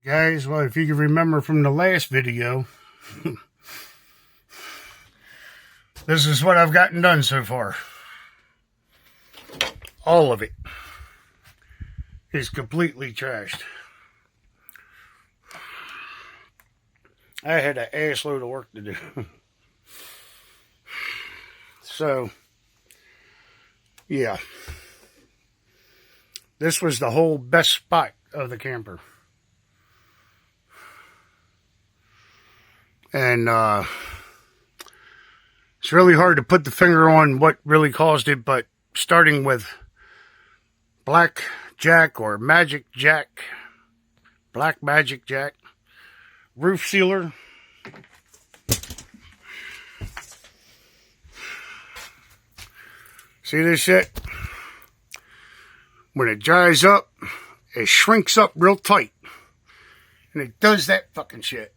Guys, well, if you can remember from the last video, this is what I've gotten done so far. All of it is completely trashed. I had an ass load of work to do. So, yeah. This was the whole best spot of the camper. And it's really hard to put the finger on what really caused it, but starting with Black Jack or Magic Jack, Black Magic Jack, roof sealer. See this shit? When it dries up, it shrinks up real tight. And it does that fucking shit.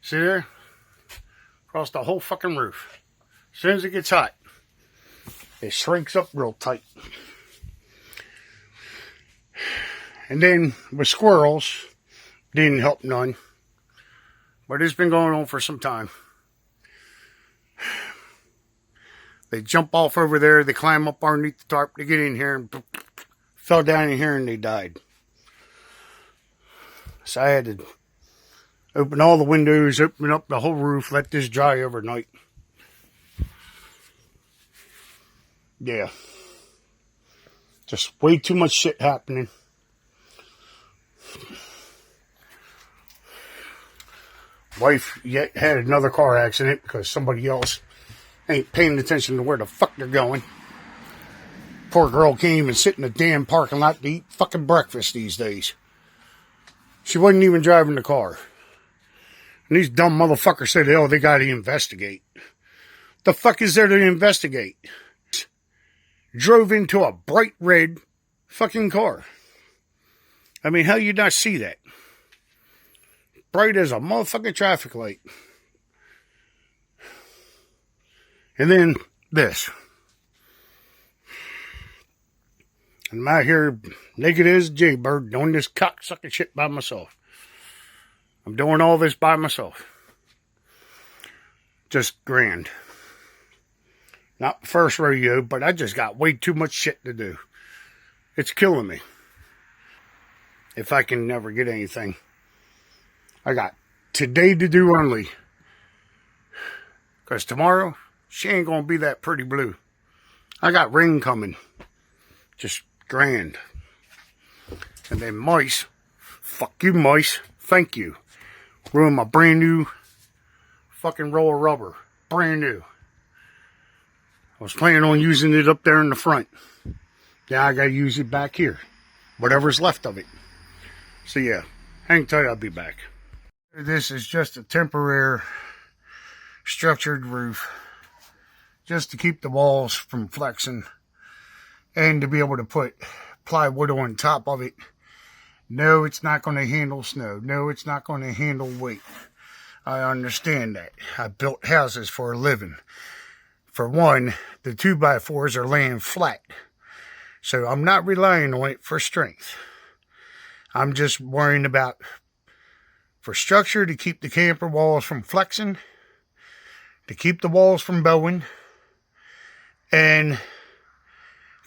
See there? Across the whole fucking roof. As soon as it gets hot, it shrinks up real tight. And then with squirrels, didn't help none. But it's been going on for some time. They jump off over there, they climb up underneath the tarp to get in here and fell down in here and they died. So I had to open all the windows, open up the whole roof, let this dry overnight. Yeah. Just way too much shit happening. Wife yet had another car accident because somebody else ain't paying attention to where the fuck they're going. Poor girl can't even sit in the damn parking lot to eat fucking breakfast these days. She wasn't even driving the car. And these dumb motherfuckers said, oh, they gotta investigate. The fuck is there to investigate? Drove into a bright red fucking car. I mean, how you not see that? Bright as a motherfucking traffic light. And then this. And I'm out here naked as a jaybird doing this cocksucking shit by myself. I'm doing all this by myself. Just grand. Not the first rodeo, but I just got way too much shit to do. It's killing me. If I can never get anything. I got today to do only. Because tomorrow, she ain't going to be that pretty blue. I got rain coming. Just grand. And then mice. Fuck you, mice. Thank you. Ruined my brand new fucking roll of rubber. Brand new. I was planning on using it up there in the front. Now I gotta use it back here. Whatever's left of it. So yeah, hang tight, I'll be back. This is just a temporary structured roof. Just to keep the walls from flexing. And to be able to put plywood on top of it. No, it's not going to handle snow. No, it's not going to handle weight. I understand that. I built houses for a living. For one, the 2x4s are laying flat. So I'm not relying on it for strength. I'm just worrying about for structure to keep the camper walls from flexing. To keep the walls from bowing. And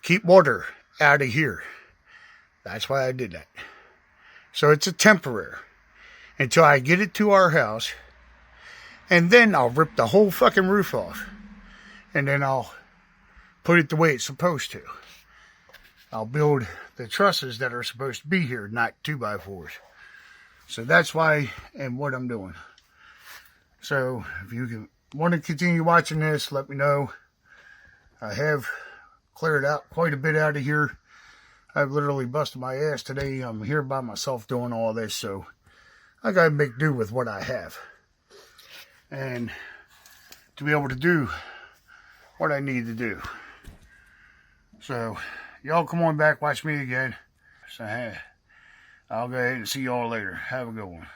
keep water out of here. That's why I did that. So it's a temporary. Until I get it to our house. And then I'll rip the whole fucking roof off. And then I'll put it the way it's supposed to. I'll build the trusses that are supposed to be here, not 2x4s. So that's why and what I'm doing. So if you want to continue watching this, let me know. I have cleared out quite a bit out of here. I've literally busted my ass today. I'm here by myself doing all this, so I gotta make do with what I have. And to be able to do what I need to do. So, y'all come on back, watch me again. So, hey, I'll go ahead and see y'all later. Have a good one.